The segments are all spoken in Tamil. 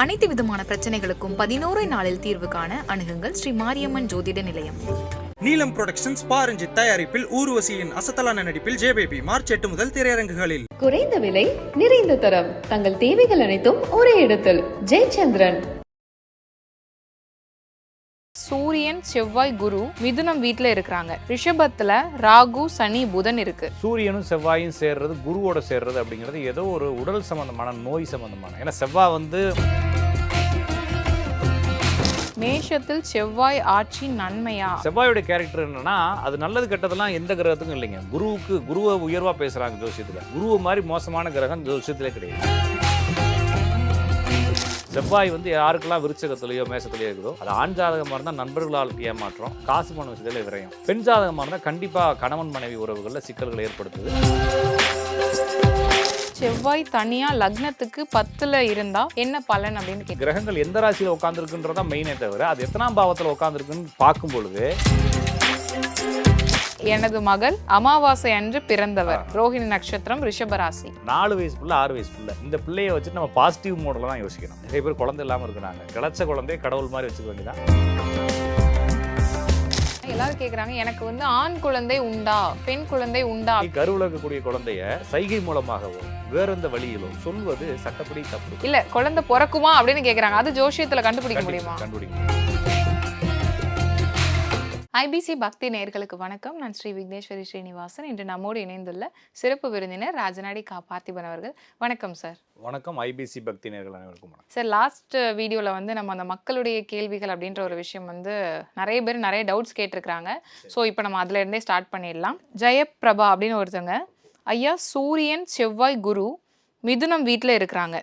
அனைத்து விதமான பிரச்சனைகளுக்கும் 11 நாளில் தீர்வு காண அணுகுங்கள் ஸ்ரீ மாரியம்மன் ஜோதிட நிலையம். நீலம் புரொடக்ஷன்ஸ் பாரஞ்சித் தயாரிப்பில் ஊர்வசியின் அசத்தலான நடிப்பில் ஜேபேபி மார்ச் 8 முதல் திரையரங்குகளில். குறைந்த விலை நிறைந்த தரம், தங்கள் தேவைகள் அனைத்தும் ஒரே இடத்தில். ஜெயச்சந்திரன். சூரியன், செவ்வாய், குரு மிதுனம் வீட்டுல இருக்கிறாங்க. ரிஷபத்துல ராகு, சனி, புதன் இருக்கு. சூரியனும் செவ்வாயும் சேர்றது, குருவோட சேர்றது அப்படிங்கிறது ஏதோ ஒரு உடல் சம்பந்தமான நோய் சம்பந்தமான. ஏன்னா செவ்வாய் வந்து மேஷத்தில் செவ்வாய் ஆட்சி நன்மையா? செவ்வாயோட கேரக்டர் என்னன்னா, அது நல்லது கெட்டதெல்லாம் எந்த கிரகத்துக்கும் இல்லைங்க. குருவை உயர்வா பேசுறாங்க ஜோசியத்துல. குருவை மாதிரி மோசமான கிரகம் ஜோசியத்திலே கிடையாது. செவ்வாய் வந்து யாருக்கெல்லாம் விருச்சகத்திலேயோ மேசத்திலேயோ இருக்குதோ, அது ஆண் ஜாதகமாக இருந்தால் நண்பர்களால் ஏமாற்றம், காசு பண விஷயத்தில் விரயம். பெண் ஜாதகமாக இருந்தால் கண்டிப்பாக கணவன் மனைவி உறவுகளில் சிக்கல்களை ஏற்படுத்துது. செவ்வாய் தனியா லக்னத்துக்கு 10ல இருந்தா என்ன பலன் அப்படின்னு கேட்க. கிரகங்கள் எந்த ராசியில் உட்காந்துருக்குன்றதா மெயினே தவிர அது எத்தனாம் பாவத்தில் உட்காந்துருக்குன்னு பார்க்கும் பொழுது, எனது மகள் அமாவாசை அன்று பிறந்தவர், ரோஹிணி நட்சத்திரம், ரிஷபராசி. 4 வயசு பிள்ளை 6 வயசு பிள்ளை. இந்த பிள்ளையை வச்சுட்டு நம்ம பாசிட்டிவ் மோடில் தான் யோசிக்கணும். நிறைய பேர் குழந்தை இல்லாமல் இருக்கிறாங்க. கிடைச்ச குழந்தைய கடவுள் மாதிரி வச்சுக்க வேண்டியதான். எல்லாரும் கேக்குறாங்க, எனக்கு வந்து ஆண் குழந்தை உண்டா, பெண் குழந்தை உண்டா? கருவில் இருக்கக்கூடிய குழந்தைய சைகை மூலமாகவோ வேற எந்த வழியிலோ சொல்வது சட்டப்படி தப்பு. இல்ல குழந்தை பிறக்குமா அப்படின்னு கேக்குறாங்க. அது ஜோசியத்துல கண்டுபிடிக்க முடியுமா? ஐபிசி பக்தி நேயர்களுக்கு வணக்கம். நான் ஸ்ரீ விக்னேஸ்வரி ஸ்ரீனிவாசன். இன்று நம்மோடு இணைந்துள்ள சிறப்பு விருந்தினர் ராஜநாடி கா பார்த்திபன் அவர்கள். வணக்கம் சார். வணக்கம். ஐபிசி பக்தி நேயர்கள் அனைவருக்கும் வணக்கம் சார். லாஸ்ட் வீடியோவில் வந்து நம்ம அந்த மக்களுடைய கேள்விகள் அப்படின்ற ஒரு விஷயம் வந்து நிறைய பேர் நிறைய டவுட்ஸ் கேட்டிருக்கிறாங்க. ஸோ இப்போ நம்ம அதுல இருந்தே ஸ்டார்ட் பண்ணிடலாம். ஜெயபிரபா அப்படின்னு ஒருத்தவங்க, ஐயா சூரியன், செவ்வாய், குரு மிதுனம் வீட்டில் இருக்கிறாங்க.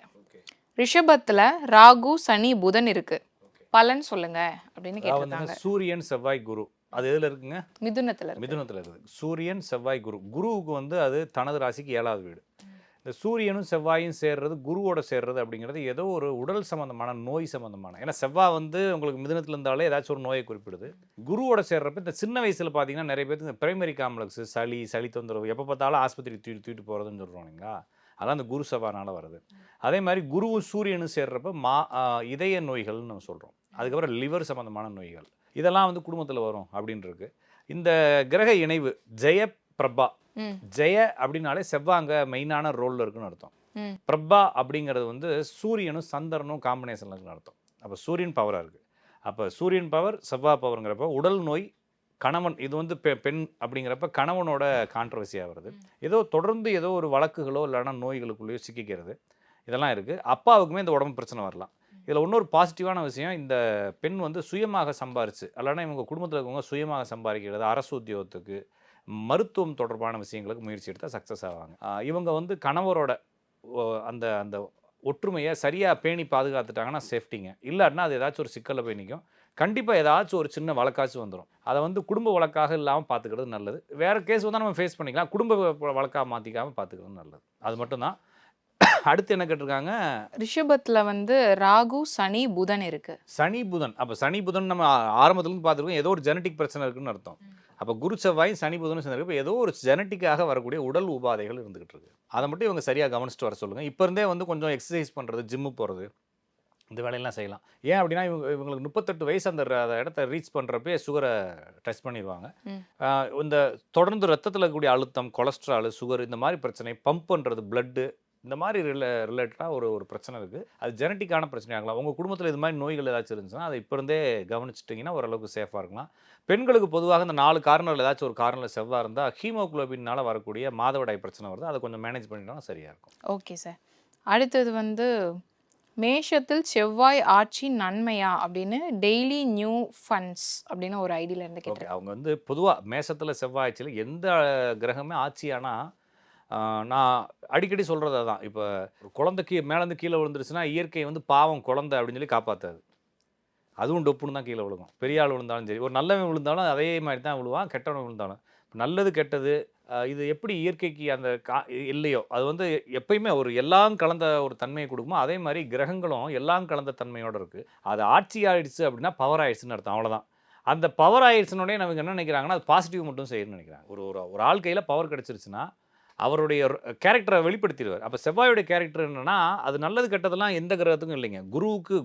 ரிஷபத்துல ராகு, சனி, புதன் இருக்கு. பலன் சொல்லுங்க அப்படின்னு கேட்டிருக்காங்க. சூரியன், செவ்வாய், குரு அது எதுல இருக்குங்க? மிதுனத்துல இருக்குது. சூரியன், செவ்வாய், குரு. குருவுக்கு வந்து அது தனது ராசிக்கு 7வது வீடு. இந்த சூரியனும் செவ்வாயும் சேர்றது, குருவோட சேர்றது அப்படிங்கிறது ஏதோ ஒரு உடல் சம்பந்தமான நோய் சம்பந்தமான. ஏன்னா செவ்வாய் வந்து உங்களுக்கு மிதுனத்துல இருந்தாலே ஏதாச்சும் ஒரு நோயை குறிப்பிடுது. குருவோட சேர்றப்ப இந்த சின்ன வயசுல பார்த்தீங்கன்னா நிறைய பேருக்கு இந்த பிரைமரி காம்ப்ளெக்ஸ், சளி தொந்தரவு, எப்போ பார்த்தாலும் ஆஸ்பத்திரி தூக்கிட்டு போகிறதுன்னு சொல்கிறோம் இல்லைங்களா? அதான் அந்த குரு செவ்வாய்னால வருது. அதே மாதிரி குருவும் சூரியனும் சேர்றப்ப இதய நோய்கள்னு நம்ம சொல்கிறோம். அதுக்கப்புறம் லிவர் சம்பந்தமான நோய்கள், இதெல்லாம் வந்து குடும்பத்தில் வரும் அப்படின்ட்டு. இந்த கிரக இணைவு ஜெயபிரபா, ஜெய அப்படின்னாலே செவ்வாங்க மெயினான ரோலில் இருக்குன்னு அர்த்தம். பிரபா அப்படிங்கிறது வந்து சூரியனும் சந்திரனும் காம்பினேஷனில் இருக்குன்னு அர்த்தம். அப்போ சூரியன் பவராக இருக்குது. அப்போ சூரியன் பவர், செவ்வாய் பவருங்கிறப்ப உடல் நோய், கணவன், இது வந்து பெண் அப்படிங்கிறப்ப கணவனோட கான்ட்ரவர்சியாக வருது. ஏதோ தொடர்ந்து ஏதோ ஒரு வழக்குகளோ இல்லைன்னா நோய்களுக்குள்ளேயோ சிக்கிக்கிறது, இதெல்லாம் இருக்குது. அப்பாவுக்குமே இந்த உடம்பு பிரச்சனை வரலாம். இதில் இன்னொரு பாசிட்டிவான விஷயம், இந்த பெண் வந்து சுயமாக சம்பாரிச்சு, இல்லைன்னா இவங்க குடும்பத்தில் இருக்கவங்க சுயமாக சம்பாதிக்கிறது, அரசு உத்தியோகத்துக்கு, மருத்துவம் தொடர்பான விஷயங்களுக்கு முயற்சி எடுத்தால் சக்ஸஸ் ஆவாங்க. இவங்க வந்து கணவரோட அந்த அந்த ஒற்றுமையை சரியாக பேணி பாதுகாத்துட்டாங்கன்னா சேஃப்டிங்க. இல்லாட்டினா அது ஏதாச்சும் ஒரு சிக்கலில் போய் நிற்கும். கண்டிப்பாக ஏதாச்சும் ஒரு சின்ன வழக்காச்சும் வந்துடும். அதை வந்து குடும்ப வழக்காக இல்லாமல் பார்த்துக்கிறது நல்லது. வேறு கேஸ் வந்தால் நம்ம ஃபேஸ் பண்ணிக்கலாம். குடும்ப வழக்காக மாற்றிக்காமல் பார்த்துக்கிறது நல்லது. அது மட்டும்தான். அடுத்து என்ன கேட்டிருக்காங்க? ரிஷபத்துல வந்து ராகு, சனி, புதன் இருக்கு. சனி புதன். அப்போ சனி புதன் நம்ம ஆரம்பத்துலேருந்து பார்த்துருக்கோம். ஏதோ ஒரு ஜெனட்டிக் பிரச்சனை இருக்குன்னு அர்த்தம். அப்போ குரு செவ்வாயும் சனி புதனும் சேர்ந்துருக்கு. ஏதோ ஒரு ஜெனட்டிக்காக வரக்கூடிய உடல் உபாதைகள் இருந்துகிட்டு இருக்கு. அதை மட்டும் இவங்க சரியாக கவனிச்சுட்டு வர சொல்லுங்கள். இப்போ இருந்தே வந்து கொஞ்சம் எக்ஸசைஸ் பண்ணுறது, ஜிம்மு போகிறது, இந்த வேலையெல்லாம் செய்யலாம். ஏன் அப்படின்னா இவங்களுக்கு 38 வயசு அந்த இடத்த ரீச் பண்ணுறப்பே சுகரை டெஸ்ட் பண்ணிடுவாங்க. இந்த தொடர்ந்து ரத்தத்தில் இருக்கக்கூடிய அழுத்தம், கொலஸ்ட்ரால், சுகர், இந்த மாதிரி பிரச்சனை, பம்ப் பண்ணுறது, பிளட்டு, இந்த மாதிரி ரிலேட்டடாக ஒரு பிரச்சனை இருக்குது. அது ஜெனட்டிக்கான பிரச்சனை ஆகலாம். உங்கள் குடும்பத்தில் இது மாதிரி நோய்கள் ஏதாச்சும் இருந்துச்சுன்னா அதை இப்போ இருந்தே கவனிச்சிட்டிங்கன்னா ஓரளவுக்கு சேஃபாக இருக்கலாம். பெண்களுக்கு பொதுவாக இந்த 4 காரணங்கள் ஏதாச்சும் ஒரு காரணத்தில் செவ்வாய் இருந்தால் ஹீமோகுளோபின்னால வரக்கூடிய மாதவிடாய் பிரச்சனை வருது. அதை கொஞ்சம் மேனேஜ் பண்ணிட்டோம்னா சரியாக இருக்கும். Okay sir. அடுத்தது வந்து மேஷத்தில் செவ்வாய் ஆட்சி நன்மையா அப்படின்னு டெய்லி நியூ ஃபண்ட்ஸ் அப்படின்னு ஒரு ஐடியில் இருந்து கேட்டேன். அவங்க வந்து பொதுவாக மேஷத்தில் செவ்வாய் ஆட்சியில் எந்த கிரகமே ஆட்சியானால், நான் அடிக்கடி சொல்கிறது தான். இப்போ குழந்தைக்கு மேலேருந்து கீழே விழுந்துருச்சுன்னா இயற்கை வந்து பாவம் குழந்தை அப்படின்னு சொல்லி காப்பாற்றாது. அதுவும் டொப்புன்னு தான் கீழே விழுகும். பெரிய ஆள் விழுந்தாலும் சரி, ஒரு நல்லவன் விழுந்தாலும் அதே மாதிரி தான் விழுவான், கெட்டவன் விழுந்தாலும். நல்லது கெட்டது இது எப்படி இயற்கைக்கு அந்த இல்லையோ அது வந்து எப்பயுமே ஒரு எல்லாம் கலந்த ஒரு தன்மையை கொடுக்குமோ அதே மாதிரி கிரகங்களும் எல்லாம் கலந்த தன்மையோடு இருக்குது. அது ஆட்சி ஆயிடுச்சு அப்படின்னா பவர் ஆயிடுச்சுன்னு அர்த்தம். அவ்வளோதான். அந்த பவர் ஆயிடுச்சுனோடனே நமக்கு என்ன நினைக்கிறாங்கன்னா அது பாசிட்டிவ் மட்டும் செய்யணும்னு நினைக்கிறாங்க. ஒரு ஆள் கையில் பவர் கிடச்சிருச்சுன்னா அவருடைய கேரக்டரை வெளிப்படுத்திடுவார். அப்போ செவ்வாயோடைய கேரக்டர் என்னன்னா, அது நல்லது கெட்டதெல்லாம் எந்த கிரகத்துக்கும் இல்லைங்க.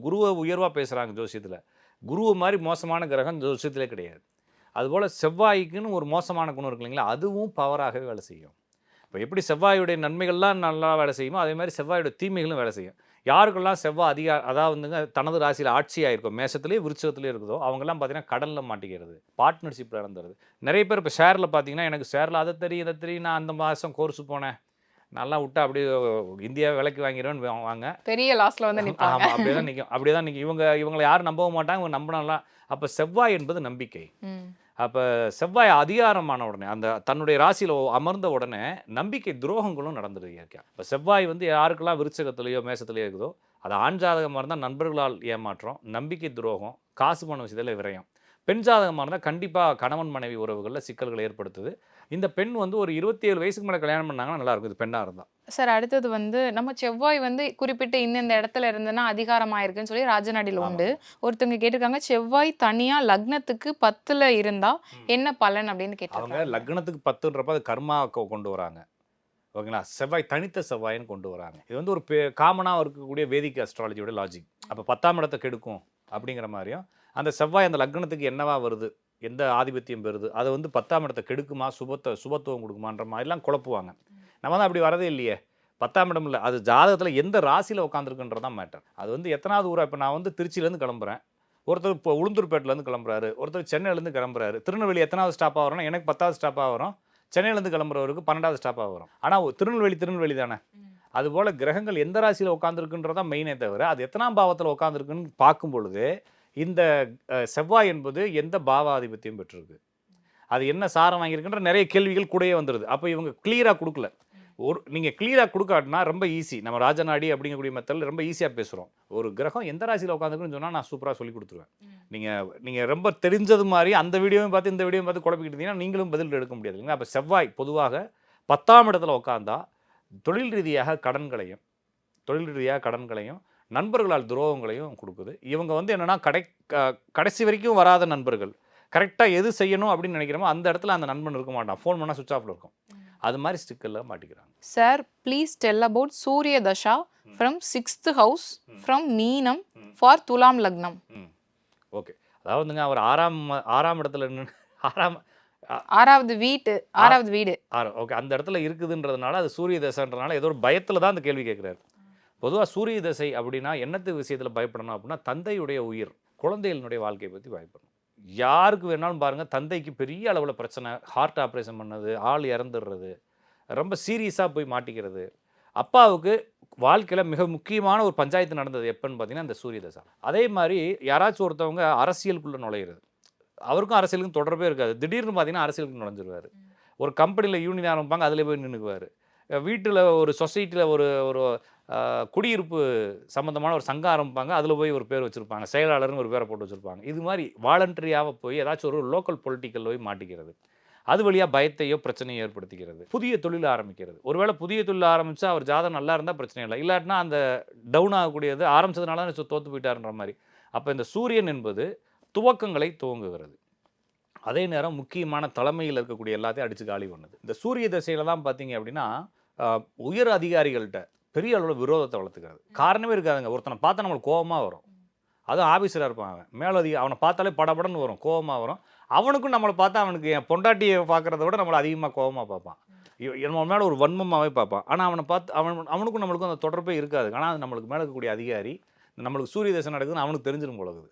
குருவை உயர்வாக பேசுகிறாங்க ஜோசியத்தில். குருவை மாதிரி மோசமான கிரகம் ஜோசியத்திலே கிடையாது. அதுபோல் செவ்வாய்க்குன்னு ஒரு மோசமான குணம் இருக்கு இல்லைங்களா, அதுவும் பவராகவே வேலை செய்யும். இப்போ எப்படி செவ்வாயுடைய நன்மைகள்லாம் நல்லா வேலை செய்யுமோ, அதே மாதிரி செவ்வாயுடைய தீமைகளும் வேலை செய்யும். யாருக்கெல்லாம் செவ்வாய் அதாவதுங்க தனது ராசியில் ஆட்சியாக இருக்கும், மேஷத்துலேயே விருச்சத்துலேயே இருக்குதோ, அவங்கெல்லாம் பார்த்தீங்கன்னா கடலில் மாட்டிக்கிறது, பார்ட்னர்ஷிப்பில் இறந்துறது. நிறைய பேர் இப்போ ஷேரில் பார்த்தீங்கன்னா, எனக்கு ஷேரில் அதை தெரியும் நான் அந்த மாதம் கோர்ஸு போனேன், நல்லா விட்டா அப்படியே இந்தியா விலைக்கு வாங்கிடுவேன்னு வாங்க, பெரிய லாஸ்ல வந்து நிற்பாங்க. ஆமாம், அப்படியே தான் நிற்கும். அப்படியே தான் நிற்கும். இவங்களை யாரும் நம்பவும் மாட்டாங்க, இவங்க நம்பினாலாம். அப்போ செவ்வாய் என்பது நம்பிக்கை. அப்போ செவ்வாய் அதிகாரமான உடனே அந்த தன்னுடைய ராசியில் அமர்ந்த உடனே நம்பிக்கை துரோகங்களும் நடந்துடுது இயற்கையாக. இப்போ செவ்வாய் வந்து யாருக்கெல்லாம் விருச்சகத்திலேயோ மேசத்துலேயோ இருக்குதோ, அது ஆண் ஜாதகமாக இருந்தால் நண்பர்களால் ஏமாற்றம், நம்பிக்கை துரோகம், காசு பண விஷயத்தில் விரயம். பெண் ஜாதகமாக இருந்தால் கண்டிப்பாக கணவன் மனைவி உறவுகளில் சிக்கல்களை ஏற்படுத்துது. இந்த பெண் வந்து ஒரு 27 வயசுக்கு மேலே கல்யாணம் பண்ணாங்கன்னா நல்லாயிருக்கும், இது பெண்ணாக இருந்தால். சார் அடுத்தது வந்து நம்ம செவ்வாய் வந்து குறிப்பிட்ட இந்த இடத்துல இருந்ததுன்னா அதிகாரமாயிருக்குன்னு சொல்லி ராஜநாடியில் உண்டு. ஒருத்தவங்க கேட்டிருக்காங்க, செவ்வாய் தனியா லக்னத்துக்கு 10ல் இருந்தா என்ன பலன் அப்படின்னு அவங்க கேட்டாங்க. லக்னத்துக்கு 10ன்றப்ப அது கர்மா கொண்டு வராங்க, ஓகேங்களா. செவ்வாய் தனித்த செவ்வாயின்னு கொண்டு வராங்க. இது வந்து ஒரு காமனாக இருக்கக்கூடிய வேதிக் அஸ்ட்ராலஜியோட லாஜிக். அப்போ 10ஆம் இடத்தை கெடுக்கும் அப்படிங்கிற மாதிரியும், அந்த செவ்வாய் அந்த லக்னத்துக்கு என்னவா வருது, எந்த ஆதிபத்தியம் பெறுது, அதை வந்து 10ஆம் இடத்தை கெடுக்குமா, சுபத்துவம் கொடுக்குமான்ற மாதிரிலாம் குழப்புவாங்க. நம்ம தான் அப்படி வரதே இல்லையே. 10ஆம் இடம் இல்லை, அது ஜாதகத்தில் எந்த ராசியில் உட்காந்துருக்குன்றதான் மேட்டர். அது வந்து எத்தனாவது ஊரா, இப்போ நான் வந்து திருச்சியிலேருந்து கிளம்புறேன், ஒருத்தர் இப்போ உளுந்தூர்பேட்டிலேருந்து கிளம்புறாரு, ஒருத்தர் சென்னையிலேருந்து கிளம்புறாரு, திருநெல்வேலி எத்தனாவது ஸ்டாப்பாக வரும்னா எனக்கு 10வது ஸ்டாப்பாக வரும், சென்னையிலேருந்து கிளம்புறவருக்கு 12வது ஸ்டாப்பாக வரும். ஆனால் திருநெல்வேலி தானே. அதுபோல் கிரகங்கள் எந்த ராசியில் உட்காந்துருக்குன்றதான் மெயினே தவிர, அது எத்தனாம் பாவத்தில் உட்காந்துருக்குன்னு பார்க்கும் பொழுது இந்த செவ்வாய் என்பது எந்த பாவாதிபத்தியம் பெற்றிருக்கு, அது என்ன சாரம் வாங்கியிருக்குன்ற நிறைய கேள்விகள் கூடயே வந்துடுது. அப்போ இவங்க கிளியராக கொடுக்கல. நீங்கள் கிளியராக கொடுக்காட்டினா ரொம்ப ஈஸி. நம்ம ராஜநாடி அப்படிங்கக்கூடிய மெத்தடில் ரொம்ப ஈஸியாக பேசுகிறோம். ஒரு கிரகம் எந்த ராசியில் உட்காந்துருக்குன்னு சொன்னால் நான் சூப்பராக சொல்லி கொடுத்துருவேன். நீங்கள் ரொம்ப தெரிஞ்சது மாதிரி அந்த வீடியோவும் பார்த்து இந்த வீடியோவும் பார்த்து குழப்பிக்கிட்டு இருந்தீங்கன்னா நீங்களும் பதில் எடுக்க முடியாது இல்லைங்களா. அப்போ செவ்வாய் பொதுவாக 10ஆம் இடத்துல உட்காந்தா தொழில் ரீதியாக கடன்களையும் நண்பர்களால் துரோகங்களையும் கொடுக்குது. இவங்க வந்து என்னென்னா கடைசி வரைக்கும் வராத நண்பர்கள், கரெக்டாக எது செய்யணும் அப்படின்னு நினைக்கிறோமோ அந்த இடத்துல அந்த நண்பன் இருக்க மாட்டான், ஃபோன் பண்ணால் சுவிச் ஆஃபில் இருக்கும். அது மாதிரி ஸ்டிக்கரில் மாட்டிக்கிறாங்க. சார் ப்ளீஸ் டெல் அபவுட் சூரிய dasha from 6th house from மீனம் ஃபார் துலாம் லக்னம். ஓகே, அதாவதுங்க அவர் ஆறாம் இடத்துல ஆறாவது வீடு ஓகே, அந்த இடத்துல இருக்குதுன்றதுனால அது சூரிய தசைன்றதுனால ஏதோ ஒரு பயத்தில் தான் அந்த கேள்வி கேட்குறாரு. பொதுவாக சூரிய தசை அப்படின்னா என்னத்து விஷயத்தில் பயப்படணும் அப்படின்னா, தந்தையுடைய உயிர், குழந்தைகளினுடைய வாழ்க்கையை பற்றி பயப்படணும். யாருக்கு வேணாலும் பாருங்கள், தந்தைக்கு பெரிய அளவில் பிரச்சனை, ஹார்ட் ஆப்ரேஷன் பண்ணது, ஆள் இறந்துடுறது, ரொம்ப சீரியஸாக போய் மாட்டிக்கிறது. அப்பாவுக்கு வாழ்க்கையில் மிக முக்கியமான ஒரு பஞ்சாயத்து நடந்தது எப்போன்னு பார்த்தீங்கன்னா இந்த சூரிய தசை. அதே மாதிரி யாராச்சும் ஒருத்தவங்க அரசியலுக்குள்ளே நுழையிறது, அவருக்கும் அரசியலுக்கும் தொடர்பே இருக்காது, திடீர்னு பார்த்தீங்கன்னா அரசியலுக்கு நுழைஞ்சிருவார். ஒரு கம்பெனியில் யூனியன் ஆரம்பிப்பாங்க, அதில் போய் நின்றுக்குவார். வீட்டில் ஒரு சொசைட்டியில் ஒரு குடியிருப்பு சம்மந்தமான ஒரு சங்கம் ஆரம்பிப்பாங்க, அதில் போய் ஒரு பேர் வச்சுருப்பாங்க, செயலாளர்னு ஒரு பேரை போட்டு வச்சுருப்பாங்க. இது மாதிரி வாலண்டரியாக போய் ஏதாச்சும் ஒரு லோக்கல் பொலிட்டிக்கல் போய் மாட்டிக்கிறது, அது வழியாக பயத்தையோ பிரச்சனையோ ஏற்படுத்திக்கிறது. புதிய தொழில் ஆரம்பிக்கிறது, ஒருவேளை புதிய தொழில் ஆரம்பித்தா அவர் ஜாதகம் நல்லா இருந்தால் பிரச்சனை இல்லை, இல்லாட்டினா அந்த டவுன் ஆகக்கூடியது ஆரம்பித்ததுனால தான் தோற்று போயிட்டாருன்ற மாதிரி. அப்போ இந்த சூரியன் என்பது துவக்கங்களை துவங்குகிறது, அதே நேரம் முக்கியமான தலைமையில் இருக்கக்கூடிய எல்லாத்தையும் அடித்து காலி பண்ணுது. இந்த சூரிய திசையில் தான் பார்த்தீங்க அப்படின்னா உயர் அதிகாரிகள்கிட்ட பெரிய அளவில் விரோதத்தை வளர்த்துக்கிறது. காரணமே இருக்காதுங்க. ஒருத்தனை பார்த்தா நம்மளுக்கு கோபமாக வரும், அதுவும் ஆஃபீஸராக இருப்பான், அவனை பார்த்தாலே படபடன்னு வரும், கோபமாக வரும். அவனுக்கும் நம்மளை பார்த்தா அவனுக்கு என் பொண்டாட்டியை பார்க்குறத விட நம்மளை அதிகமாக கோபமாக பார்ப்பான், நம்ம மேலே ஒரு வன்மமாகவே பார்ப்பான். ஆனால் அவனை பார்த்து அவனுக்கும் நம்மளுக்கும் அந்த தொடர்பே இருக்காது. ஆனால் அது நம்மளுக்கு மேலே இருக்கக்கூடிய அதிகாரி, நம்மளுக்கு சூரிய தசை நடக்குதுன்னு அவனுக்கு தெரிஞ்சிடும் போலகுது,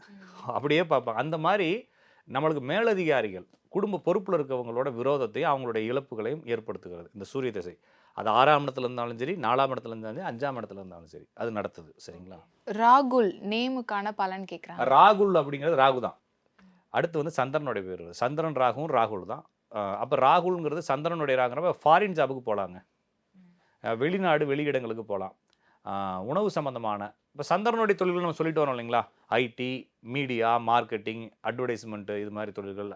அப்படியே பார்ப்பான். அந்த மாதிரி நம்மளுக்கு மேலதிகாரிகள், குடும்ப பொறுப்பில் இருக்கவங்களோட விரோதத்தையும் அவங்களுடைய இழப்புகளையும் ஏற்படுத்துகிறது இந்த சூரிய திசை. அது 6ஆம் இடத்துல இருந்தாலும் சரி, 4ஆம் இடத்துல இருந்தாலும் சரி, 5ஆம் இடத்துல இருந்தாலும் சரி, அது நடத்துது. சரிங்களா. ராகுல் நேமுக்கான பலன் கேட்குறாங்க. ராகுல் அப்படிங்கிறது ராகு தான். அடுத்து வந்து சந்திரனுடைய பேர், சந்திரன் ராகுவும் ராகுல் தான். அப்போ ராகுல்ங்கிறது சந்திரனுடைய ராகுங்கிறப்ப ஃபாரின் ஜாபுக்கு போகலாங்க, வெளிநாடு வெளியிடங்களுக்கு போகலாம், உணவு சம்மந்தமான. இப்போ சந்திரனுடைய தொழில்கள் நம்ம சொல்லிட்டு வரோம் இல்லைங்களா, ஐடி, மீடியா, மார்க்கெட்டிங், அட்வர்டைஸ்மெண்ட்டு, இது மாதிரி தொழில்கள்,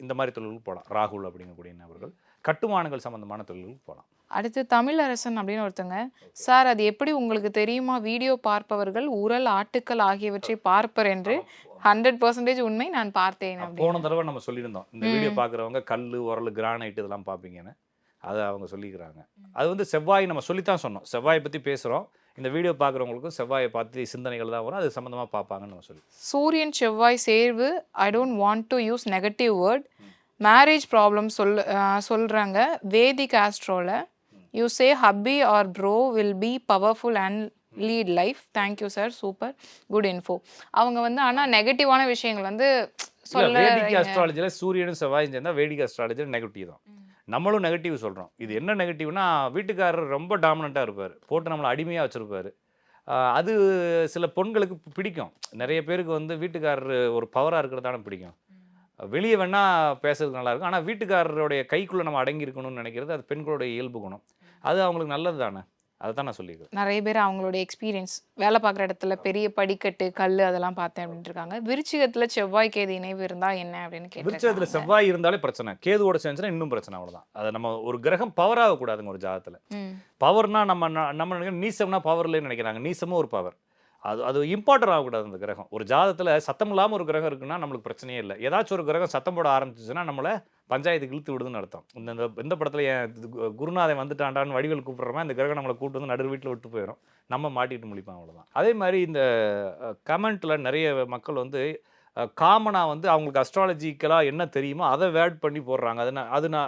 இந்த மாதிரி தொழில்களுக்கு போகலாம். ராகுல் அப்படிங்கக்கூடிய நபர்கள் கட்டுமானங்கள் சம்மந்தமான தொழில்களுக்கு போகலாம். அடுத்து தமிழரசன் அப்படின்னு ஒருத்தங்க, சார் அது எப்படி உங்களுக்கு தெரியுமா, வீடியோ பார்ப்பவர்கள் உரல், ஆட்டுக்கள் ஆகியவற்றை பார்ப்பர் என்று 100% உண்மை, நான் பார்த்தேன். போன தடவை நம்ம சொல்லியிருந்தோம், இந்த வீடியோ பார்க்குறவங்க கல், உரல், கிரானைட் இதெல்லாம் பார்ப்பீங்கன்னு. அதை அவங்க சொல்லிக்கிறாங்க. அது வந்து செவ்வாய் நம்ம சொல்லித்தான் சொன்னோம். செவ்வாயை பற்றி பேசுகிறோம். இந்த வீடியோ பார்க்குறவங்களுக்கும் செவ்வாயை பார்த்து சிந்தனைகள் தான் வரும். அது சம்மந்தமாக பார்ப்பாங்கன்னு நம்ம சொல்லி. சூரியன் செவ்வாய் சேர்வு, I don't want to use negative word, marriage problem சொல்கிறாங்க. வேதிக் ஆஸ்ட்ரோவில் you say hubby are bro will be powerful and lead life. Thank you sir, super, good info. அவங்க வந்து ஆனால் நெகட்டிவான விஷயங்கள் வந்து வேடிக் அஸ்ட்ராலஜியில் சூரியனும் செவ்வாயும் சேர்ந்தால் வேடிக் அஸ்ட்ராலஜியில் நெகட்டிவ் தான். நம்மளும் நெகட்டிவ் சொல்கிறோம். இது என்ன நெகட்டிவ்னா, வீட்டுக்காரர் ரொம்ப டாமினண்ட்டாக இருப்பார், போட்டு நம்மளை அடிமையாக வச்சுருப்பார். அது சில பெண்களுக்கு பிடிக்கும். நிறைய பேருக்கு வந்து வீட்டுக்காரர் ஒரு பவராக இருக்கிறதான பிடிக்கும். வெளியே வேணால் பேசுறதுக்கு நல்லாயிருக்கும். ஆனால் வீட்டுக்காரருடைய கைக்குள்ளே நம்ம அடங்கியிருக்கணும்னு நினைக்கிறது அது பெண்களுடைய இயல்பு குணம். அது அவங்களுக்கு நல்லது தானே, அதை தான் நான் சொல்லியிருக்கேன். நிறைய பேர் அவங்களுடைய எக்ஸ்பீரியன்ஸ், வேலை பார்க்குற இடத்துல பெரிய படிக்கட்டு கல் அதெல்லாம் பார்த்தேன் அப்படின்ட்டு இருக்காங்க. விருச்சிகத்தில் செவ்வாய் கேது இணைவு இருந்தால் என்ன அப்படின்னு கேட்டு. விருச்சிகத்தில் செவ்வாய் இருந்தாலே பிரச்சனை, கேதுவோட சேர்ந்துச்சுன்னா இன்னும் பிரச்சனை. அவ்வளோதான். அதை நம்ம ஒரு கிரகம் பவராக கூடாதுங்க ஒரு ஜாதகத்தில். பவர்னா நம்ம நீசம்னா பவர் இல்லைன்னு நினைக்கிறாங்க. நீசமும் ஒரு பவர். அது இம்பார்ட்டன்ட் ஆகக்கூடாது அந்த கிரகம். ஒரு ஜாதகத்தில் சத்தம் இல்லாமல் ஒரு கிரகம் இருக்குன்னா நம்மளுக்கு பிரச்சனையே இல்லை. ஏதாச்சும் ஒரு கிரகம் சத்தம் போட ஆரம்பிச்சிச்சுன்னா நம்மளை பஞ்சாயத்துக்கு இழுத்து விடுதுன்னு அர்த்தம். இந்த படத்தில் என் குருநாதன் வந்துட்டாண்டான்னு வடிவேல் கூப்பிட்றோமா, இந்த கிரகம் நம்மளை கூப்பிட்டு வந்து நடு வீட்டில் விட்டு போயிடும், நம்ம மாட்டிட்டு முழிப்போம், அவ்வளோதான். அதே மாதிரி இந்த கமெண்ட்டில் நிறைய மக்கள் வந்து காமனாக வந்து அவங்களுக்கு அஸ்ட்ராலஜிக்கலாக என்ன தெரியுமோ அதை வேட் பண்ணி போடுறாங்க.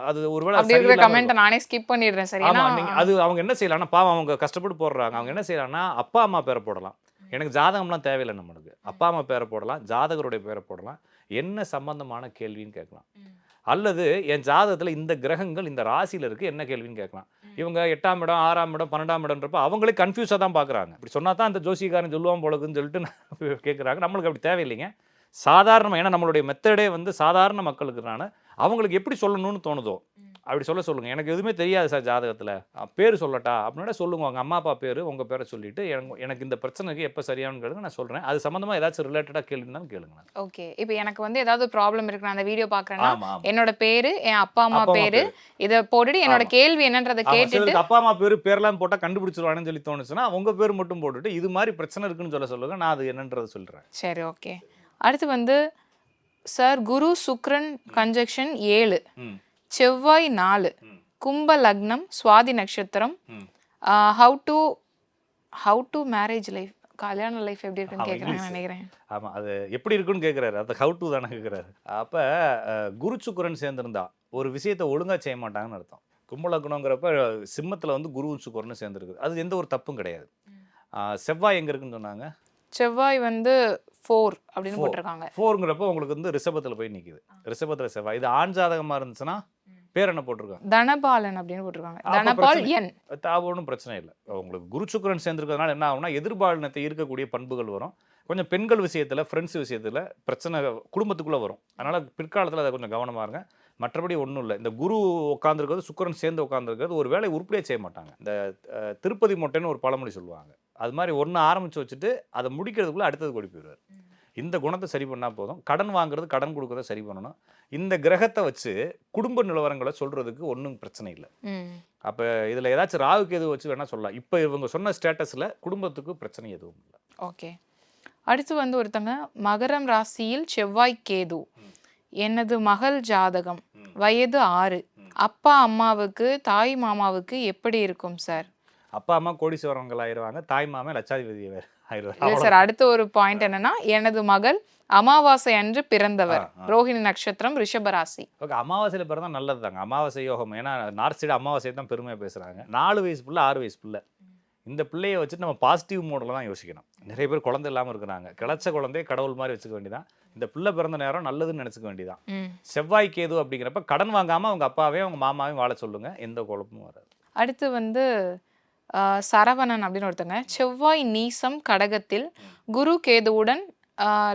அது ஒருவேளை கமெண்ட் நானே ஸ்கிப் பண்ணிடுறேன். சரி, அது அவங்க என்ன செய்யலாம்னா, பாவம் அவங்க கஷ்டப்பட்டு போடுறாங்க. அவங்க என்ன செய்யலாம்னா, அப்பா அம்மா பேரை போடலாம். எனக்கு ஜாதகம்லாம் தேவையில்லை. நம்மளுக்கு அப்பா அம்மா பேரை போடலாம், ஜாதகருடைய பேரை போடலாம், என்ன சம்பந்தமான கேள்வின்னு கேட்கலாம். அல்லது என் ஜாதகத்தில் இந்த கிரகங்கள் இந்த ராசியில் இருக்குது, என்ன கேள்வின்னு கேட்கலாம். இவங்க 8ஆம் இடம் 6ஆம் இடம் 12ஆம் இடம்ன்றப்ப அவங்களே கன்ஃபியூஸாக தான் பார்க்குறாங்க. இப்படி சொன்னா தான் அந்த ஜோசிகாரன் சொல்லுவான் போலக்குன்னு சொல்லிட்டு கேட்குறாங்க. நம்மளுக்கு அப்படி தேவையில்லைங்க. சாதாரணமாக, ஏன்னா நம்மளுடைய மெத்தடே வந்து சாதாரண மக்களுக்குனால அவங்களுக்கு எப்படி சொல்லணும்னு தோணுதோ அப்படி சொல்லுங்கள். எனக்கு எதுவுமே தெரியாது சார் ஜாதகத்தில், பேர் சொல்லட்டா அப்படின்னா சொல்லுங்க. உங்கள் அம்மா அப்பா பேர் உங்கள் பேரை சொல்லிட்டு எனக்கு இந்த பிரச்சனைக்கு எப்போ சரியானு கேளுங்க, நான் சொல்கிறேன். அது சம்மந்தமாக ஏதாச்சும் ரிலேட்டடாக கேள்வினாலும் கேளுங்க. ஓகே, இப்போ எனக்கு வந்து ஏதாவது ப்ராப்ளம் இருக்கு, நான் அந்த வீடியோ பார்க்குறேன்னா என்னோட பேர், என் அப்பா அம்மா பேர், இதை போட்டுட்டு என்னோட கேள்வி என்னன்றதை கேட்டுட்டு, அப்பா அம்மா பேர்லாம் போட்டால் கண்டுபிடிச்சிருவானு சொல்லி தோணுச்சுன்னா உங்கள் பேர் மட்டும் போட்டுட்டு இது மாதிரி பிரச்சனை இருக்குன்னு சொல்லுங்க, நான் அது என்னன்றதை சொல்கிறேன். சரி, ஓகே. அடுத்து வந்து சார், குரு சுக்ரன் கன்ஜெக்ஷன் 7, செவ்வாய் 4, கும்ப லக்னம், சுவாதி நட்சத்திரம், ஹவு டு மேரேஜ் லைஃப், கல்யாண லைஃப் எப்படி இருக்குன்னு கேட்குறாங்க நினைக்கிறேன். ஆமாம், அது எப்படி இருக்குன்னு கேட்குறாரு. அது ஹவு டு தானே கேட்குறாரு. அப்போ குரு சுக்கரன் சேர்ந்துருந்தா ஒரு விஷயத்தை ஒழுங்காக செய்ய மாட்டாங்கன்னு அர்த்தம். கும்ப லக்னங்கிறப்ப சிம்மத்தில் வந்து குரு சுக்கரன் சேர்ந்துருக்குது, அது எந்த ஒரு தப்பும் கிடையாது. செவ்வாய் எங்கே இருக்குன்னு சொன்னாங்க? செவ்வாய் வந்து 4 அப்படின்னு போட்டிருக்காங்க. 4ங்கிறப்ப உங்களுக்கு வந்து ரிஷபத்தில் போய் நிற்குது. ரிஷபத்தில் செவ்வாய். இது ஆண் ஜாதகமாக இருந்துச்சுன்னா பேர் என்ன போட்டிருக்காங்க? தனபாலன் அப்படின்னு போட்டிருக்காங்க. தனபால் என் ஒன்றும் பிரச்சனை இல்லை. உங்களுக்கு குரு சுக்கிரன் சேர்ந்துருக்கிறதுனால என்ன ஆகும்னா, எதிர்பாலினத்தை இருக்கக்கூடிய பண்புகள் வரும். கொஞ்சம் பெண்கள் விஷயத்தில், ஃப்ரெண்ட்ஸ் விஷயத்தில் பிரச்சனை குடும்பத்துக்குள்ளே வரும். அதனால் பிற்காலத்தில் அதை கொஞ்சம் கவனமாக இருங்க. மற்றபடி ஒன்றும் இல்லை. இந்த குரு உட்காந்துருக்கிறது, சுக்கிரன் சேர்ந்து உட்காந்துருக்கிறது ஒரு வேலை உருப்படியாக செய்ய மாட்டாங்க. இந்த திருப்பதி மொட்டைன்னு ஒரு பழமொழி சொல்லுவாங்க. அது மாதிரி ஒன்று ஆரம்பித்து வச்சுட்டு அதை முடிக்கிறதுக்குள்ளே அடுத்தது கொடி போயிடுவார். இந்த குணத்தை சரி பண்ணால் போதும். கடன் வாங்குறது, கடன் கொடுக்குறத சரி பண்ணணும். இந்த கிரகத்தை வச்சு குடும்ப நிலவரங்களை சொல்கிறதுக்கு ஒன்றும் பிரச்சனை இல்லை. அப்போ இதில் ஏதாச்சும் ராகுக்கு எதுவும் வச்சு வேணால் சொல்லலாம். இப்போ இவங்க சொன்ன ஸ்டேட்டஸில் குடும்பத்துக்கு பிரச்சனை எதுவும் இல்லை. ஓகே. அடுத்து வந்து ஒருத்தங்க, மகரம் ராசியில் செவ்வாய் கேது, எனது மகள் ஜாதகம், வயது 6, அப்பா அம்மாவுக்கு தாய் மாமாவுக்கு எப்படி இருக்கும் சார்? அப்பா அம்மா கோடீஸ்வரங்கள் ஆயிடுவாங்க, தாய் மாமா லட்சாதிபதி ஆயிடுவாங்க. சார், அடுத்த ஒரு பாயிண்ட் என்னன்னா, எனது மகள் அமாவாசை அன்று பிறந்தவர், ரோஹிணி நட்சத்திரம், ரிஷபராசி. ஓகே, அமாவாசையில் பிறந்தா நல்லது தாங்க. அமாவாசை யோகம். ஏன்னா நார்த் சைடு அமாவாசை தான் பெருமையாக பேசுகிறாங்க. 4 வயசு பிள்ளை 6 வயசு பிள்ளை, இந்த பிள்ளையை வச்சுட்டு நம்ம பாசிட்டிவ் மோடில் தான் யோசிக்கணும். நிறைய பேர் குழந்தை இல்லாமல் இருக்கிறாங்க. கிளச்ச குழந்தைய கடவுள் மாதிரி வச்சுக்க வேண்டியதான். இந்த பிள்ளை பிறந்த நேரம் நல்லதுன்னு நினச்சிக்க வேண்டியதான். செவ்வாய் கேது அப்படிங்கிறப்ப கடன் வாங்காமல் அவங்க அப்பாவையும் அவங்க மாமாவையும் வாழ சொல்லுங்க, எந்த குழப்பமும் வராது. அடுத்து வந்து சரவணன் அப்படின்னு ஒருத்தங்க, செவ்வாய் நீசம் கடகத்தில், குரு கேதுவுடன்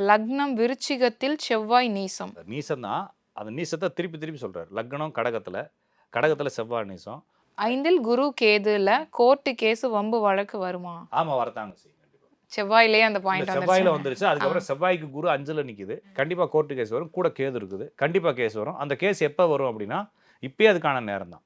லக்னம் விருச்சிகத்தில் செவ்வாய் நீசம். நீசம் தான், அந்த நீசத்தை திருப்பி திருப்பி சொல்றாரு. லக்னம் கடகத்தில் செவ்வாய் நீசம். 5ல் குரு கேதுல கோர்ட்டு கேஸ் வம்பு வழக்கு வருமா? ஆமா, வரத்தாங்க. செவ்வாயிலேயே அந்த பாயிண்ட் செவ்வாயில வந்துருச்சு. அதுக்கப்புறம் செவ்வாய்க்கு குரு 5ல் நிக்குது, கண்டிப்பா கோர்ட்டு கேஸ் வரும். கூட கேது இருக்குது, கண்டிப்பா கேஸ் வரும். அந்த கேஸ் எப்போ வரும் அப்படின்னா இப்பயே அதுக்கான நேரம் தான்.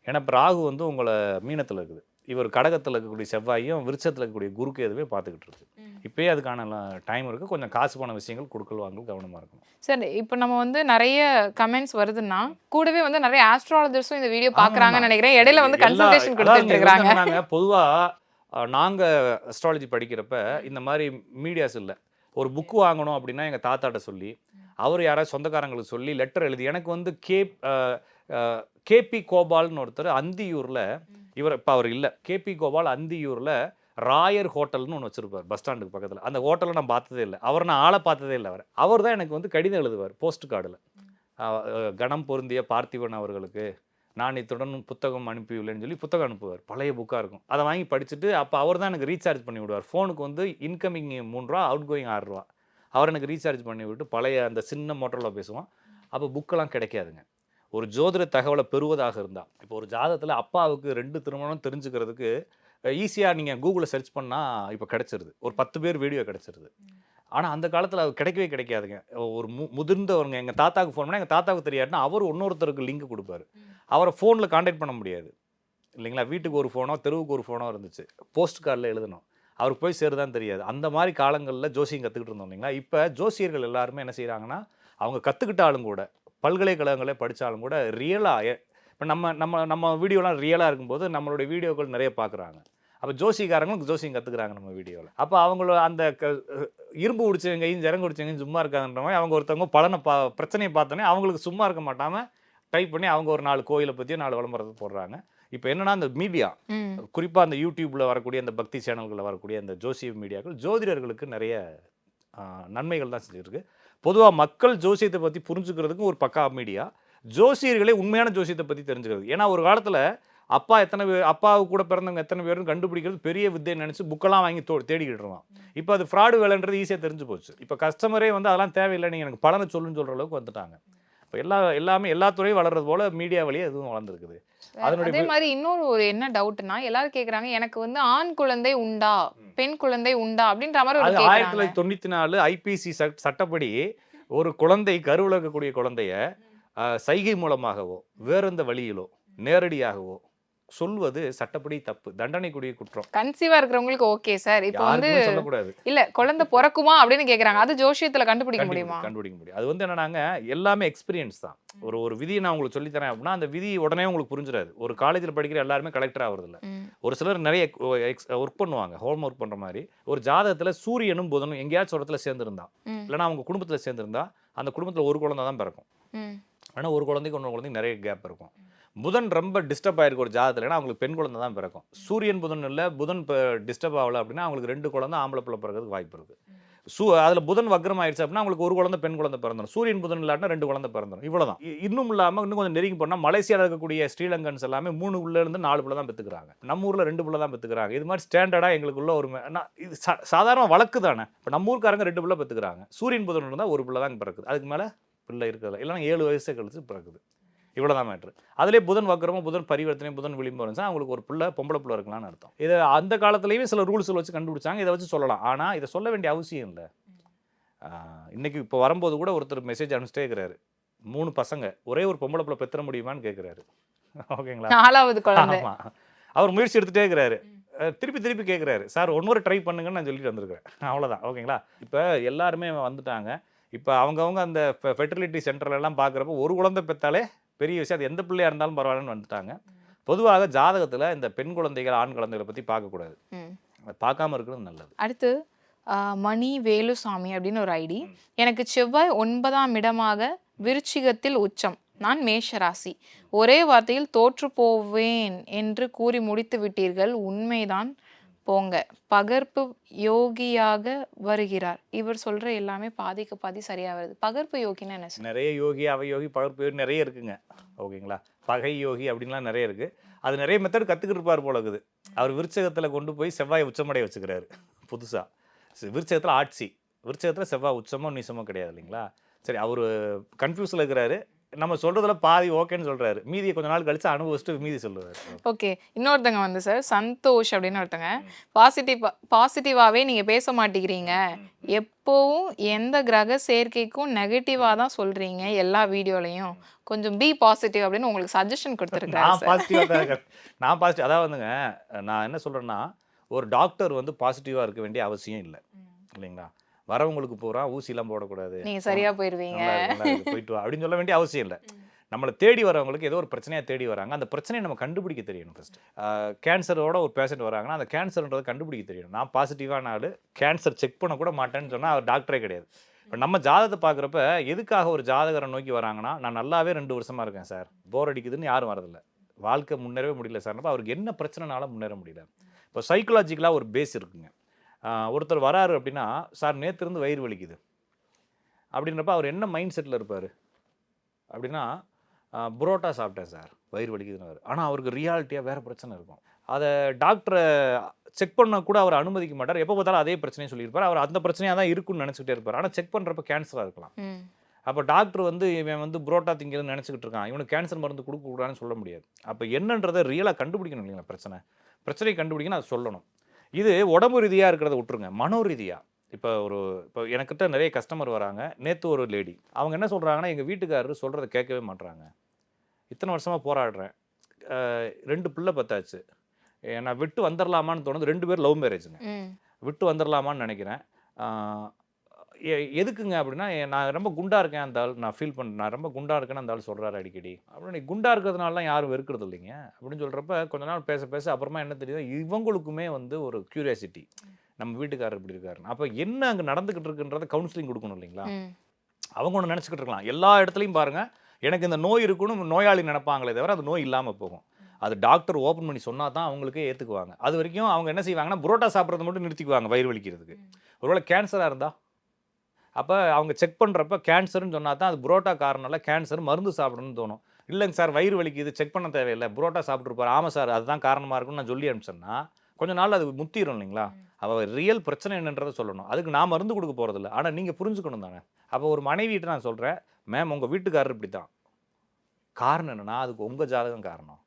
ஏன்னா இப்போ ராகு வந்து உங்களை மீனத்தில் இருக்குது. இவர் கடகத்தில் இருக்கக்கூடிய செவ்வாயும் விருச்சத்தில் இருக்கக்கூடிய குருக்கு எதுவே பார்த்துக்கிட்டு இருக்கு. இப்போயே அதுக்கான டைம் இருக்குது. கொஞ்சம் காசு போன விஷயங்கள் கொடுக்கல் வாங்கல் கவனமாக இருக்கணும். சார் இப்போ நம்ம வந்து நிறைய கமெண்ட்ஸ் வருதுன்னா கூடவே வந்து நிறைய ஆஸ்ட்ராலஜர்ஸும் இந்த வீடியோ பார்க்குறாங்கன்னு நினைக்கிறேன். இடையில வந்து கன்சல்டேஷன் கொடுத்துட்டு இருக்காங்க. நாங்கள் பொதுவாக நாங்கள் அஸ்ட்ராலஜி படிக்கிறப்ப இந்த மாதிரி மீடியாஸ் இல்லை. ஒரு புக்கு வாங்கணும் அப்படின்னா எங்கள் தாத்தாட்ட சொல்லி, அவர் யாராவது சொந்தக்காரங்களுக்கு சொல்லி லெட்டர் எழுதி, எனக்கு வந்து கேபி கோபால்னு ஒருத்தர் அந்தியூரில், இவர் இப்போ அவர் இல்லை, கேபி கோபால் அந்தியூரில் ராயர் ஹோட்டல்னு ஒன்று வச்சுருப்பார் பஸ் ஸ்டாண்டுக்கு பக்கத்தில். அந்த ஹோட்டலை நான் பார்த்ததே இல்லை, நான் ஆளை பார்த்ததே இல்லை. அவர் தான் எனக்கு வந்து கடிதம் எழுதுவார் போஸ்ட் கார்டில். கணம் பொருந்திய பார்த்திபன் அவர்களுக்கு நான் இத்துடன் புத்தகம் அனுப்பியுள்ளேன்னு சொல்லி புத்தகம் அனுப்புவார். பழைய புக்காக இருக்கும். அதை வாங்கி படிச்சுட்டு அப்போ அவர் தான் எனக்கு ரீசார்ஜ் பண்ணி விடுவார். ஃபோனுக்கு வந்து இன்கமிங் 3 ரூபா, அவுட் கோயிங் 6 ரூபா. அவர் எனக்கு ரீசார்ஜ் பண்ணி விட்டு பழைய அந்த சின்ன மோட்டரில் பேசுவோம். அப்போ புக்கெல்லாம் கிடைக்காதுங்க. ஒரு ஜோதிட தகவலை பெறுவதாக இருந்தால், இப்போ ஒரு ஜாதகத்தில் அப்பாவுக்கு 2 திருமணம் தெரிஞ்சுக்கிறதுக்கு ஈஸியாக நீங்கள் கூகுளில் சர்ச் பண்ணால் இப்போ கிடச்சிருது. ஒரு 10 பேர் வீடியோ கிடச்சிருது. ஆனால் அந்த காலத்தில் அது கிடைக்கவே கிடைக்காதுங்க. ஒரு முதிர்ந்தவங்க எங்கள் தாத்தாவுக்கு ஃபோன் பண்ணால் எங்கள் தாத்தாவுக்கு தெரியாதுன்னா அவர் இன்னொருத்தருக்கு லிங்க் கொடுப்பாரு. அவரை ஃபோனில் கான்டாக்ட் பண்ண முடியாது இல்லைங்களா? வீட்டுக்கு ஒரு ஃபோனோ தெருவுக்கு ஒரு ஃபோனோ இருந்துச்சு. போஸ்ட் கார்டில் எழுதணும். அவருக்கு போய் சேருதான் தெரியாது. அந்த மாதிரி காலங்களில் ஜோசியம் கற்றுக்கிட்டு இருந்தோம் இல்லைங்களா? இப்போ ஜோசியர்கள் எல்லாருமே என்ன செய்கிறாங்கன்னா, அவங்க கற்றுக்கிட்டாலும் கூட, பல்கலைக்கழகங்களே படித்தாலும் கூட ரியலாக, இப்போ நம்ம வீடியோலாம் ரியலாக இருக்கும்போது நம்மளுடைய வீடியோக்கள் நிறைய பார்க்குறாங்க. அப்போ ஜோசிக்காரங்களும் ஜோசியம் கற்றுக்குறாங்க நம்ம வீடியோவில். அப்போ அவங்கள அந்த இரும்பு குடிச்சவங்க ஜரங்கு குடிச்சவங்க சும்மா இருக்காங்கன்ற மாதிரி அவங்க ஒருத்தவங்க பிரச்சனையை பார்த்தோன்னே அவங்களுக்கு சும்மா இருக்க மாட்டாமல் டைப் பண்ணி அவங்க ஒரு 4 கோயிலை பற்றியும் 4 விளம்பரத்தை போடுறாங்க. இப்போ என்னன்னா, அந்த மீடியா குறிப்பாக அந்த யூடியூப்பில் வரக்கூடிய அந்த பக்தி சேனல்களில் வரக்கூடிய அந்த ஜோசிய மீடியாக்கள் ஜோதிடர்களுக்கு நிறைய நன்மைகள் தான் செஞ்சுருக்கு. பொதுவாக மக்கள் ஜோசியத்தை பற்றி புரிஞ்சுக்கிறதுக்கும் ஒரு பக்கா மீடியா, ஜோசியர்களே உண்மையான ஜோசியத்தை பற்றி தெரிஞ்சுக்கிறது. ஏன்னா ஒரு காலத்தில் அப்பாவு கூட பிறந்தவங்க எத்தனை பேரும் கண்டுபிடிக்கிறது பெரிய வித்தை நினச்சி புக்கெல்லாம் வாங்கி தேடிக்கிட்டு இருவான். இப்போ அது ஃப்ராடு வேலைன்றது ஈஸியாக தெரிஞ்சு போச்சு. இப்போ கஸ்டமரே வந்து அதெல்லாம் தேவையில்லை, நீங்கள் எனக்கு பலனை சொல்லுன்னு சொல்கிற அளவுக்கு வந்துட்டாங்க. இப்போ எல்லாமே எல்லா துறையும் வளர்றது போல மீடியா வழியே எதுவும் வளர்ந்துருக்குது. அதே மாதிரி இன்னொரு ஒரு என்ன டவுட்னா, எல்லாரும் கேக்குறாங்க எனக்கு வந்து ஆண் குழந்தை உண்டா பெண் குழந்தை உண்டா அப்படின்ற மாதிரி ஒரு கேக்குறாங்க. 1994 ஐபிசி சட்டப்படி ஒரு குழந்தை கருவில் இருக்கக்கூடிய குழந்தைய சைகை மூலமாகவோ வேறெந்த வழியிலோ நேரடியாகவோ சொல்வது சட்டப்படி தப்பு, தண்டனைக்குரிய குற்றம். கன்சீவா இருக்கிறவங்களுக்கு ஓகே சார். இப்போ வந்து சொல்லக்கூடாது. இல்ல குழந்தை பிறக்குமா அப்படின்னு கேக்குறாங்க. அது ஜோசியத்துல கண்டுபிடிக்க முடியுமா? கண்டுபிடிக்க முடியும். அது வந்து என்னன்னாங்க, எல்லாமே எக்ஸ்பீரியன்ஸ் தான். ஒரு விதியை நான் உங்களுக்கு சொல்லித்தரேன் அப்படின்னா அந்த விதி உடனே உங்களுக்கு புரிஞ்சிடாது. ஒரு காலேஜில் படிக்கிற எல்லாருமே கலெக்டர் ஆகுறது இல்லை. ஒரு சிலர் நிறைய ஒர்க் பண்ணுவாங்க, ஹோம் ஒர்க் பண்ற மாதிரி. ஒரு ஜாதகத்துல சூரியனும் புதனும் எங்கேயாச்சும் ஒரு இடத்துல சேர்ந்துருந்தா, இல்லைன்னா அவங்க குடும்பத்துல சேர்ந்துருந்தா, அந்த குடும்பத்துல ஒரு குழந்தை தான் பிறக்கும். ஆனால் ஒரு குழந்தைக்கு இன்னொரு குழந்தைக்கு நிறைய கேப் இருக்கும். புதன் ரொம்ப டிஸ்டர்ப் ஆகிருக்கு ஒரு ஜாதகத்தில், ஏன்னா அவங்களுக்கு பெண் குழந்தை தான் பிறக்கும். சூரியன் புதன் இல்லை, புதன் இப்போ டிஸ்டர்ப் ஆகலை அப்படின்னா அவங்களுக்கு 2 குழந்தை ஆம்பளை பிள்ளை பிறக்கிறதுக்கு வாய்ப்பு இருக்குது. அதில் புதன் வக்ரம் ஆயிடுச்சு அப்படின்னா அவங்களுக்கு ஒரு குழந்தை பெண் குழந்தை பிறந்துடும். சூரியன் புதன் இல்லாட்டினா 2 குழந்தை பிறந்துடும். இவ்வளோதான். இன்னும் இல்லாமல் இன்னும் கொஞ்சம் நெருங்கி போனால் மலேசியாவில் இருக்கக்கூடிய ஸ்ரீலங்கன்ஸ் எல்லாமே 3 பிள்ளைலேருந்து 4 பிள்ளை தான் பெற்றுக்கிறாங்க. நம்ம ஊரில் 2 பிள்ளை தான் பெற்றுக்கிறாங்க. இது மாதிரி ஸ்டாண்டர்டாக எங்களுக்குள்ள ஒரு இது சாதாரண வழக்கு தானே. இப்போ நம்ம ஊருக்காரங்க 2 பிள்ளை பெற்றுக்கிறாங்க. சூரியன் புதன் இருந்தால் 1 பிள்ளை தான் பிறக்குது. அதுக்கு மேலே பிள்ளை இருக்கிறது இல்லைன்னா 7 வயசு கழிச்சு பிறக்குது. இவ்வளோதான் மேட்ரு. அதிலே புதன் வக்கரமும் புதன் பரிவர்த்தனை புதன் விளிம்பு இருந்துச்சா அவங்களுக்கு ஒரு பிள்ளை பொம்பளை பிள்ளை இருக்கலாம்னு அர்த்தம். இதை அந்த காலத்துலேயுமே சில ரூல்ஸ் வச்சு கண்டுபிடிச்சாங்க. இதை வச்சு சொல்லலாம். ஆனால் இதை சொல்ல வேண்டிய அவசியம் இல்லை. இன்னைக்கு இப்போ வரும்போது கூட ஒருத்தர் மெசேஜ் அனுப்பிச்சிட்டே இருக்கிறாரு, 3 பசங்க ஒரே ஒரு பொம்பளை பிள்ளை பெற்ற முடியுமான்னு கேட்குறாரு. ஓகேங்களா? 4வது குழந்தை. அவர் முயற்சி எடுத்துகிட்டே இருக்கிறாரு. திருப்பி கேட்குறாரு, சார் ஒன்னொரு ட்ரை பண்ணுங்கன்னு நான் சொல்லிட்டு வந்திருக்கிறேன். அவ்வளோதான். ஓகேங்களா? இப்போ எல்லாருமே வந்துட்டாங்க. இப்போ அவங்கவுங்க அந்த ஃபெர்டிலிட்டி சென்டர்லாம் பார்க்குறப்போ ஒரு குழந்தை பெற்றாலே பெரிய விஷயம், அது எந்த பிள்ளையாக இருந்தாலும் பரவாயில்லன்னு வந்துட்டாங்க. பொதுவாக ஜாதகத்தில் இந்த பெண் குழந்தைகள் ஆண் குழந்தைகளை பற்றி பார்க்கக்கூடாது. பார்க்காம இருக்கிறது நல்லது. அடுத்து மணி வேலுசாமி அப்படின்னு ஒரு ஐடி. எனக்கு செவ்வாய் 9ஆம் இடமாக விருச்சிகத்தில் உச்சம். நான் மேஷராசி. ஒரே வார்த்தையில் தோற்று போவேன் என்று கூறி முடித்து விட்டீர்கள். உண்மைதான் போங்க. பகர்ப்பு யோகியாக வருகிறார். இவர் சொல்ற எல்லாமே பாதிக்கு பாதி சரியா வருது. பகர்ப்பு யோகின்னா என்ன சார்? நிறைய யோகி, அவயோகி, பகர்ப்பு யோகி நிறைய இருக்குங்க. ஓகேங்களா? பகை யோகி அப்படின்லாம் நிறைய இருக்கு. அது நிறைய மெத்தட் கற்றுக்கிட்டு இருப்பார் போல இருக்குது. அவர் விருச்சகத்தில் கொண்டு போய் செவ்வாய் உச்சமடைய வச்சுக்கிறாரு புதுசாக. விருச்சகத்தில் ஆட்சி, விருச்சகத்தில் செவ்வாய் உச்சமோ நீசமோ கிடையாது இல்லைங்களா? சரி, அவர் கன்ஃபியூஸில் இருக்கிறாரு. நம்ம சொல்றதுல பாதி ஓகேன்னு சொல்றாரு, மீதியை கொஞ்ச நாள் கழிச்சு அனுபவிச்சுட்டு மீதி சொல்லுவாரு. ஓகே, இன்னொருத்தங்க வந்து சார் சந்தோஷ் அப்படின்னு ஒருத்தங்க, பாசிட்டிவாவே நீங்க பேச மாட்டேங்கிறீங்க, எப்போவும் எந்த கிரக சேர்க்கைக்கும் நெகட்டிவா தான் சொல்றீங்க எல்லா வீடியோலையும், கொஞ்சம் பி பாசிட்டிவ் அப்படின்னு உங்களுக்கு சஜஷன் கொடுத்துருக்காரு நான் சார். பாசிட்டிவா தான் இருக்கேன். நான் பாசிட்டிவ் அதாவது வந்துங்க, நான் என்ன சொல்றேன்னா, ஒரு டாக்டர் வந்து பாசிட்டிவா இருக்க வேண்டிய அவசியம் இல்லை இல்லைங்களா? வரவங்களுக்கு பூரா ஊசிலாம் போடக்கூடாது, நீங்க சரியா போயிருவீங்க, நல்லா இருக்கு, போயிட்டு வா அப்படின்னு சொல்ல வேண்டிய அவசியம் இல்லை. நம்மளை தேடி வரவங்களுக்கு ஏதோ ஒரு பிரச்சனையாக தேடி வராங்க, அந்த பிரச்சனையை நம்ம கண்டுபிடிக்க தெரியணும். ஃபர்ஸ்ட் கேன்சரோட ஒரு பேஷண்ட் வராங்கன்னா அந்த கேன்சர்ன்றதை கண்டுபிடிக்க தெரியணும். நான் பாசிட்டிவான ஆள், கேன்சர் செக் பண்ண கூட மாட்டேன்னு சொன்னால் அவர் டாக்டரே கிடையாது. இப்போ நம்ம ஜாதகத்தை பார்க்குறப்ப எதுக்காக ஒரு ஜாதகரை நோக்கி வராங்கன்னா, நான் நல்லாவே 2 வருஷமாக இருக்கேன் சார், போர் அடிக்குதுன்னு யாரும் வரதில்லை, வாழ்க்கை முன்னேறவே முடியல சார்னப்போ அவருக்கு என்ன பிரச்சனைனால முன்னேற முடியல. இப்போ சைக்கலாஜிக்கலாக ஒரு பேஸ் இருக்குங்க. ஒருத்தர் வராரு அப்படின்னா, சார் நேற்று இருந்து வயிறு வலிக்குது அப்படின்றப்ப அவர் என்ன மைண்ட் செட்டில் இருப்பார் அப்படின்னா, புரோட்டா சாப்பிட்டேன் சார் வயிறு வலிக்குதுன்னு. ஆனால் அவருக்கு ரியாலிட்டியாக வேறு பிரச்சனை இருக்கும். அதை டாக்டரை செக் பண்ண கூட அவர் அனுமதிக்க மாட்டார். எப்போ பார்த்தாலும் அதே பிரச்சனையை சொல்லியிருப்பார். அவர் அந்த பிரச்சனையாக தான் இருக்குன்னு நினச்சிக்கிட்டே இருப்பார். ஆனால் செக் பண்ணுறப்ப கேன்சராக இருக்கலாம். அப்போ டாக்டர் வந்து இவன் வந்து புரோட்டா திங்கிறதுன்னு நினச்சிக்கிட்டு இருக்கான், இவனுக்கு கேன்சர் மருந்து கொடுக்கக்கூடாதுன்னு சொல்ல முடியாது. அப்போ என்னன்றதை ரியலாக கண்டுபிடிக்கணும் இல்லைங்களா? பிரச்சனையை கண்டுபிடிக்கணும், அதை சொல்லணும். இது உடம்பு ரீதியாக இருக்கிறத விட்டுருங்க, மனோ ரீதியாக. இப்போ எனக்கிட்ட நிறைய கஸ்டமர் வராங்க. நேற்று ஒரு லேடி, அவங்க என்ன சொல்கிறாங்கன்னா, எங்கள் வீட்டுக்காரர் சொல்கிறத கேட்கவே மாட்டுறாங்க, இத்தனை வருஷமாக போராடுறேன், 2 பிள்ளை பத்தாச்சு, நான் விட்டு வந்துடலாமான்னு தோணுது. 2 பேர் லவ் மேரேஜுங்க, விட்டு வந்துடலாமான்னு நினைக்கிறேன். எதுக்குங்க அப்படின்னா, நான் ரொம்ப குண்டாக இருக்கேன் அந்த ஆள், நான் ஃபீல் பண்ணுறேன், நான் ரொம்ப குண்டாக இருக்கேன்னு அந்த ஆள் சொல்கிறாரு அடிக்கடி. அப்படின்னு நீ குண்டாக இருக்கிறதுனாலாம் யாரும் வெறுக்கிறது இல்லைங்க அப்படின்னு சொல்கிறப்ப கொஞ்ச நாள் பேச அப்புறமா என்ன தெரியுது, இவங்களுக்குமே வந்து ஒரு க்யூரியாசிட்டி, நம்ம வீட்டுக்காரர் இப்படி இருக்காருன்னு. அப்போ என்ன அங்கே நடந்துக்கிட்டு இருக்குன்றத கவுன்சிலிங் கொடுக்கணும் இல்லைங்களா? அவங்க ஒன்று நினச்சிக்கிட்டு இருக்கலாம். எல்லா இடத்துலையும் பாருங்கள், எனக்கு இந்த நோய் இருக்குன்னு நோயாளி நினைப்பாங்களே தவிர அது நோய் இல்லாமல் போகும். அது டாக்டர் ஓப்பன் பண்ணி சொன்னால் தான் அவங்களுக்கே ஏற்றுக்குவாங்க. அது வரைக்கும் அவங்க என்ன செய்வாங்கன்னா, புரோட்டா சாப்பிட்றது மட்டும் நிறுத்திக்குவாங்க வயிறு வலிக்கிறதுக்கு. ஒருவேளை கேன்சராக இருந்தால் அப்போ அவங்க செக் பண்ணுறப்ப கேன்சர்னு சொன்னால் தான் அது புரோட்டா காரணம் இல்லை, கேன்சர் மருந்து சாப்பிடணும்னு தோணும். இல்லைங்க சார் வயிறு வலிக்குது செக் பண்ண தேவையில்லை, புரோட்டா சாப்பிட்ருப்பார், ஆமாம் சார் அதுதான் காரணமாக இருக்குன்னு நான் சொல்லி அனுப்பிச்சேன்னா கொஞ்ச நாள் அது முத்திரும் இல்லைங்களா? அவள் ரியல் பிரச்சனை என்னன்றதை சொல்லணும். அதுக்கு நான் மருந்து கொடுக்க போகிறதில்ல, ஆனால் நீங்கள் புரிஞ்சுக்கணும் தானே. அப்போ ஒரு மனைவிட்டு நான் சொல்கிறேன், மேம் உங்கள் வீட்டுக்காரர் இப்படி தான், காரணம் என்னென்னா அதுக்கு உங்கள் ஜாதகம் காரணம்.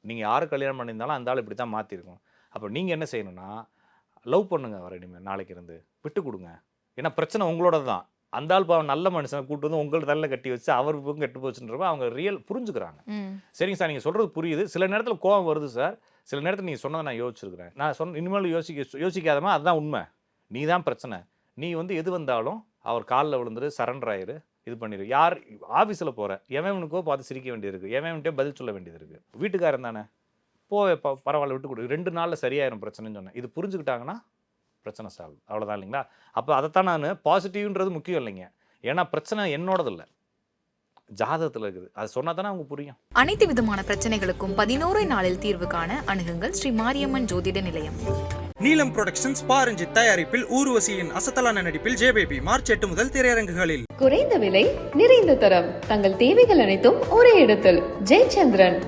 நீங்கள் யாரை கல்யாணம் பண்ணியிருந்தாலும் அந்த ஆள் இப்படி தான் மாற்றிருக்கும். அப்போ நீங்கள் என்ன செய்யணும்னா, லவ் பண்ணுங்க, வர இனிமேல் நாளைக்கு இருந்து விட்டு கொடுங்க. ஏன்னா பிரச்சனை உங்களோட தான். அந்த ஆள் பாவம் நல்ல மனுஷனை கூட்டு வந்து உங்கள் தலையில் கட்டி வச்சு அவருக்கு கெட்டு போச்சுன்றப்ப அவங்க ரியல் புரிஞ்சுக்கிறாங்க. சரிங்க சார் நீங்கள் சொல்கிறது புரியுது, சில நேரத்தில் கோவம் வருது சார், சில நேரத்தில் நீங்கள் சொன்னதை நான் யோசிச்சிருக்கிறேன், நான் இனிமேல் யோசிக்காதமா, அதுதான் உண்மை, நீ தான் பிரச்சனை, நீ வந்து எது வந்தாலும் அவர் காலில் விழுந்துரு, சரண்டர் ஆயிரு, இது பண்ணிடு. யார் ஆஃபீஸில் போகிற எவனுக்கோ பார்த்து சிரிக்க வேண்டியது இருக்குது, எவன்கிட்டே பதில் சொல்ல வேண்டியது இருக்குது, வீட்டுக்காரன் தானே போவே பரவாயில்ல விட்டு கொடு, 2 நாளில் சரியாயிரும் பிரச்சனைன்னு சொன்னேன். இது புரிஞ்சுக்கிட்டாங்கன்னா பிரச்சனை சால்வ், அவ்வளோதான் இல்லைங்களா? அப்போ அதைத்தான் நான் பாசிட்டிவ்ன்றது முக்கியம் இல்லைங்க, ஏன்னா பிரச்சனை என்னோடது இல்லை, ஜாதகத்தில் இருக்குது, அது சொன்னால் தானே அவங்க புரியும். அனைத்து விதமான பிரச்சனைகளுக்கும் 11 நாளில் தீர்வு காண அணுகுங்கள் ஸ்ரீ மாரியம்மன் ஜோதிட நிலையம். நீலம் புரொடக்ஷன்ஸ் பாரஞ்சித் தயாரிப்பில் ஊர்வசியின் அசத்தலான நடிப்பில் ஜேபேபி மார்ச் 8 முதல் திரையரங்குகளில். குறைந்த விலை, நிறைந்த தரம், தங்கள் தேவைகள் அனைத்தும் ஒரே இடத்தில். ஜெயச்சந்திரன்.